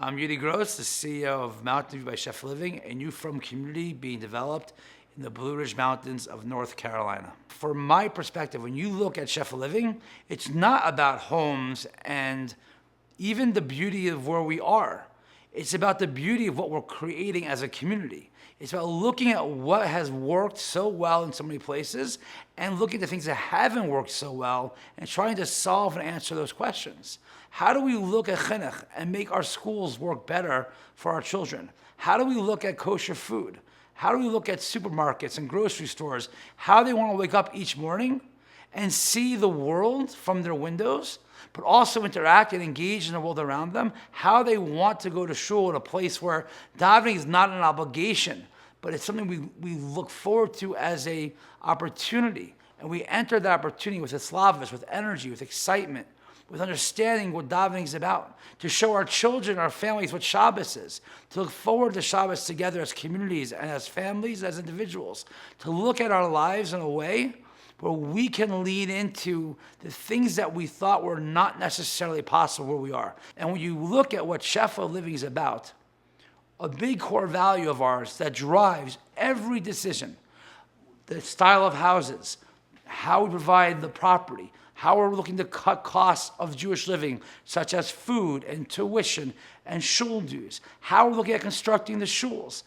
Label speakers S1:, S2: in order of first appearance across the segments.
S1: I'm Yudi the CEO of Mountain View by Shefa Living, a new Frum community being developed in the Blue Ridge Mountains of North Carolina. From my perspective, when you look at Shefa Living, it's not about homes and even the beauty of where we are. It's about the beauty of what we're creating as a community. It's about looking at what has worked so well in so many places and looking at the things that haven't worked so well and trying to solve and answer those questions. How do we look at chinuch and make our schools work better for our children? How do we look at kosher food? How do we look at supermarkets and grocery stores? How they want to wake up each morning and see the world from their windows, but also interact and engage in the world around them. How they want to go to shul, in a place where davening is not an obligation, but it's something we look forward to as a opportunity. And we enter that opportunity with islavus, with energy, with excitement, with understanding what davening is about, to show our children, our families what Shabbos is, to look forward to Shabbos together as communities and as families, as individuals, to look at our lives in a way where we can lead into the things that we thought were not necessarily possible where we are. And when you look at what Shefa Living is about, a big core value of ours that drives every decision, the style of houses, how we provide the property, how we're looking to cut costs of Jewish living, such as food and tuition and shul dues, how we're looking at constructing the shuls.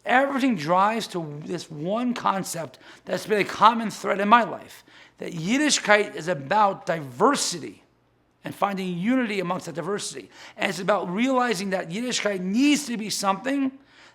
S1: Everything drives to this one concept that's been a common thread in my life, that Yiddishkeit is about diversity and finding unity amongst that diversity. And it's about realizing that Yiddishkeit needs to be something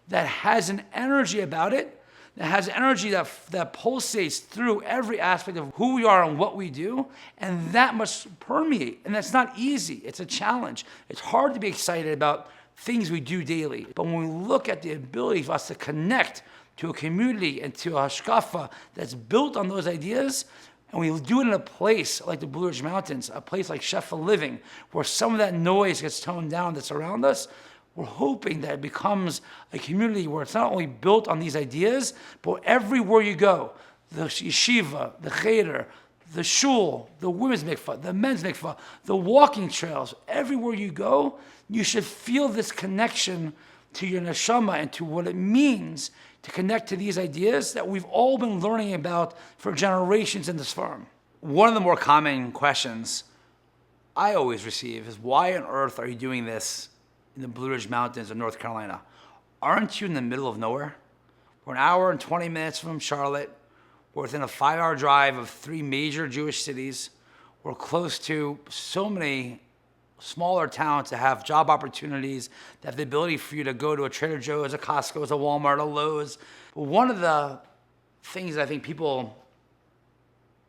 S1: that has an energy about it, that has energy that pulsates through every aspect of who we are and what we do, and that must permeate. And that's not easy. It's a challenge. It's hard to be excited about things we do daily. But when we look at the ability for us to connect to a community and to a hashkafa that's built on those ideas, and we do it in a place like the Blue Ridge Mountains, a place like Shefa Living, where some of that noise gets toned down that's around us, we're hoping that it becomes a community where it's not only built on these ideas, but everywhere you go, the yeshiva, the cheder, the shul, the women's mikvah, the men's mikvah, the walking trails, everywhere you go, you should feel this connection to your neshama and to what it means to connect to these ideas that we've all been learning about for generations in this farm. One of the more common questions I always receive is, why on earth are you doing this in the Blue Ridge Mountains of North Carolina? Aren't you in the middle of nowhere? We're an hour and 20 minutes from Charlotte. We're within a 5-hour drive of 3 major Jewish cities. We're close to so many smaller towns that have job opportunities, that have the ability for you to go to a Trader Joe's, a Costco's, a Walmart, a Lowe's. But one of the things that I think people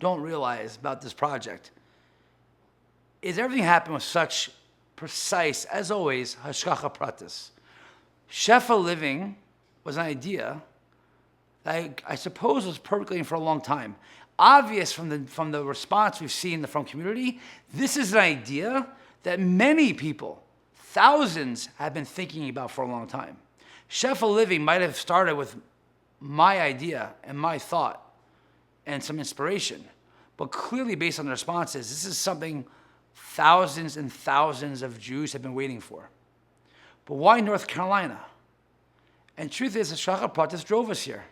S1: don't realize about this project is everything happened with such precise, as always, hashgacha pratis. Shefa Living was an idea that I suppose was perfectly in for a long time. Obvious from the response we've seen from community, this is an idea that many people, thousands, have been thinking about for a long time. Shefa Living might have started with my idea and my thought and some inspiration, but clearly based on the responses, this is something thousands and thousands of Jews have been waiting for. But why North Carolina? And truth is, the Shachar Pratis drove us here.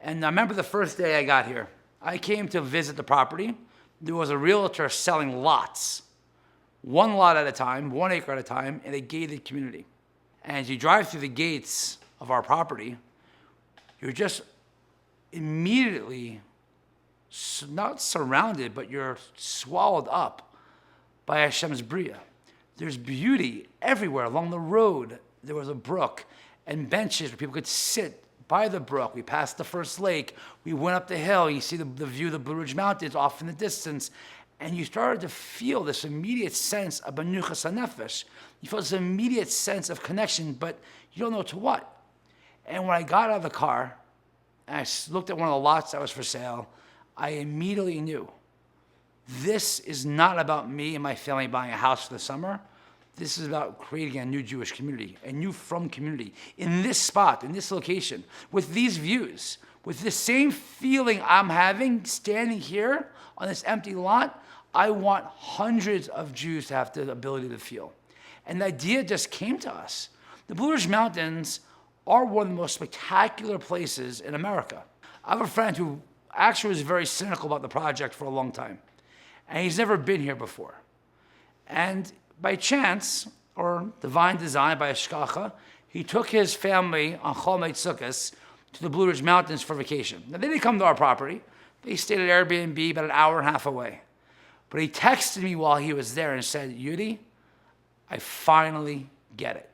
S1: And I remember the first day I got here, I came to visit the property. There was a realtor selling lots, 1 lot at a time, 1 acre at a time, in a gated community. And as you drive through the gates of our property, you're just immediately not surrounded, but you're swallowed up by Hashem's bria. There's beauty everywhere along the road. There was a brook and benches where people could sit by the brook. We passed the first lake. We went up the hill. You see the view of the Blue Ridge Mountains off in the distance. And you started to feel this immediate sense of menuchas hanefesh. You feel this immediate sense of connection, but you don't know to what. And when I got out of the car and I looked at one of the lots that was for sale, I immediately knew this is not about me and my family buying a house for the summer. This is about creating a new Jewish community, a new Frum community, in this spot, in this location, with these views, with the same feeling I'm having standing here on this empty lot. I want hundreds of Jews to have the ability to feel. And the idea just came to us. The Blue Ridge Mountains are one of the most spectacular places in America. I have a friend who actually was very cynical about the project for a long time. And he's never been here before. And by chance, or divine design, by Hashgacha, he took his family on Chol Moed Sukkos to the Blue Ridge Mountains for vacation. Now, they didn't come to our property. They stayed at Airbnb about an hour and a half away. But he texted me while he was there and said, Yudi, I finally get it.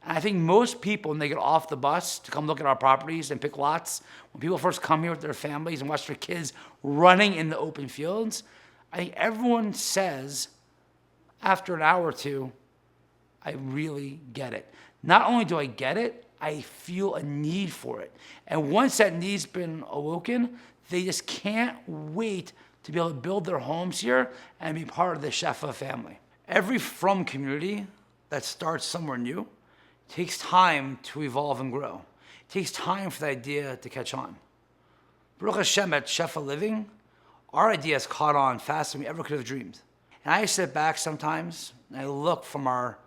S1: And I think most people, when they get off the bus to come look at our properties and pick lots, when people first come here with their families and watch their kids running in the open fields, I think everyone says, after an hour or two, I really get it. Not only do I get it, I feel a need for it. And once that need's been awoken, they just can't wait to be able to build their homes here and be part of the Shefa family. Every Frum community that starts somewhere new takes time to evolve and grow. It takes time for the idea to catch on. Baruch Hashem, at Shefa Living, our idea has caught on faster than we ever could have dreamed. And I sit back sometimes and I look from our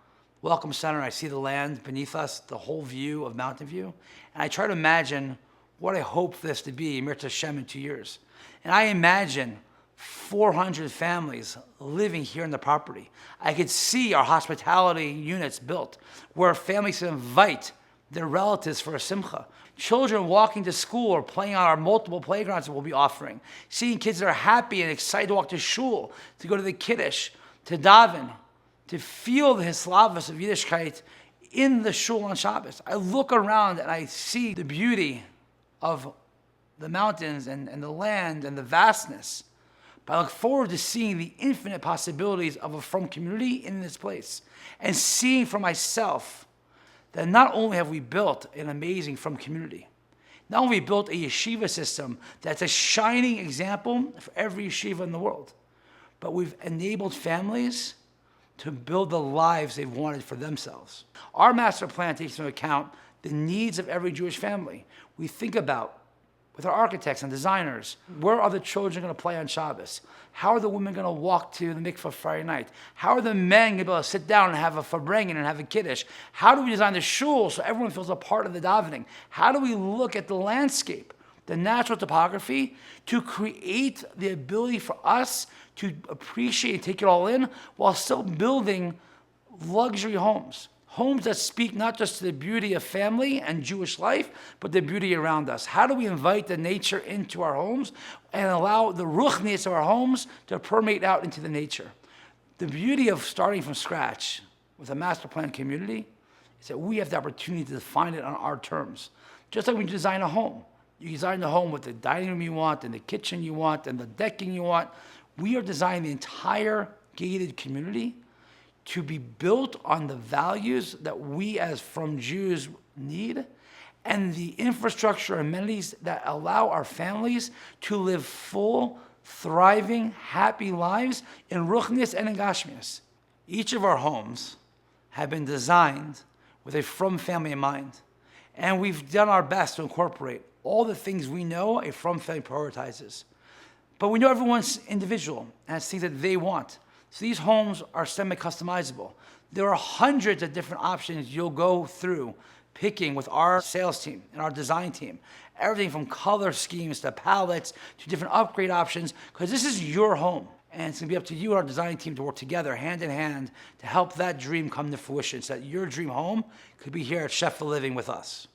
S1: Welcome Center, I see the land beneath us, the whole view of Mountain View, and I try to imagine what I hope for this to be, Mirta Hashem, in 2 years. And I imagine 400 families living here in the property. I could see our hospitality units built, where families can invite their relatives for a simcha. Children walking to school or playing on our multiple playgrounds that we'll be offering. Seeing kids that are happy and excited to walk to shul, to go to the kiddush, to daven, to feel the hislavus of Yiddishkeit in the shul on Shabbos. I look around and I see the beauty of the mountains and the land and the vastness. But I look forward to seeing the infinite possibilities of a Frum community in this place. And seeing for myself that not only have we built an amazing Frum community, not only have we built a yeshiva system that's a shining example for every yeshiva in the world, but we've enabled families to build the lives they've wanted for themselves. Our master plan takes into account the needs of every Jewish family. We think about, with our architects and designers, where are the children going to play on Shabbos? How are the women going to walk to the mikvah Friday night? How are the men going to be able to sit down and have a farbrengen and have a kiddush? How do we design the shul so everyone feels a part of the davening? How do we look at the landscape, the natural topography, to create the ability for us to appreciate and take it all in while still building luxury homes? Homes that speak not just to the beauty of family and Jewish life, but the beauty around us. How do we invite the nature into our homes and allow the ruchnius of our homes to permeate out into the nature? The beauty of starting from scratch with a master plan community is that we have the opportunity to define it on our terms. Just like when you design a home. You design the home with the dining room you want, and the kitchen you want, and the decking you want. We are designing the entire gated community to be built on the values that we as Frum Jews need, and the infrastructure amenities that allow our families to live full, thriving, happy lives in ruchnius and in gashmius. Each of our homes have been designed with a Frum family in mind, and we've done our best to incorporate all the things we know a Frum family prioritizes. But we know everyone's individual and has things that they want. So these homes are semi-customizable. There are hundreds of different options you'll go through picking with our sales team and our design team. Everything from color schemes to palettes to different upgrade options, because this is your home. And it's going to be up to you and our design team to work together hand in hand to help that dream come to fruition so that your dream home could be here at Shefa Living with us.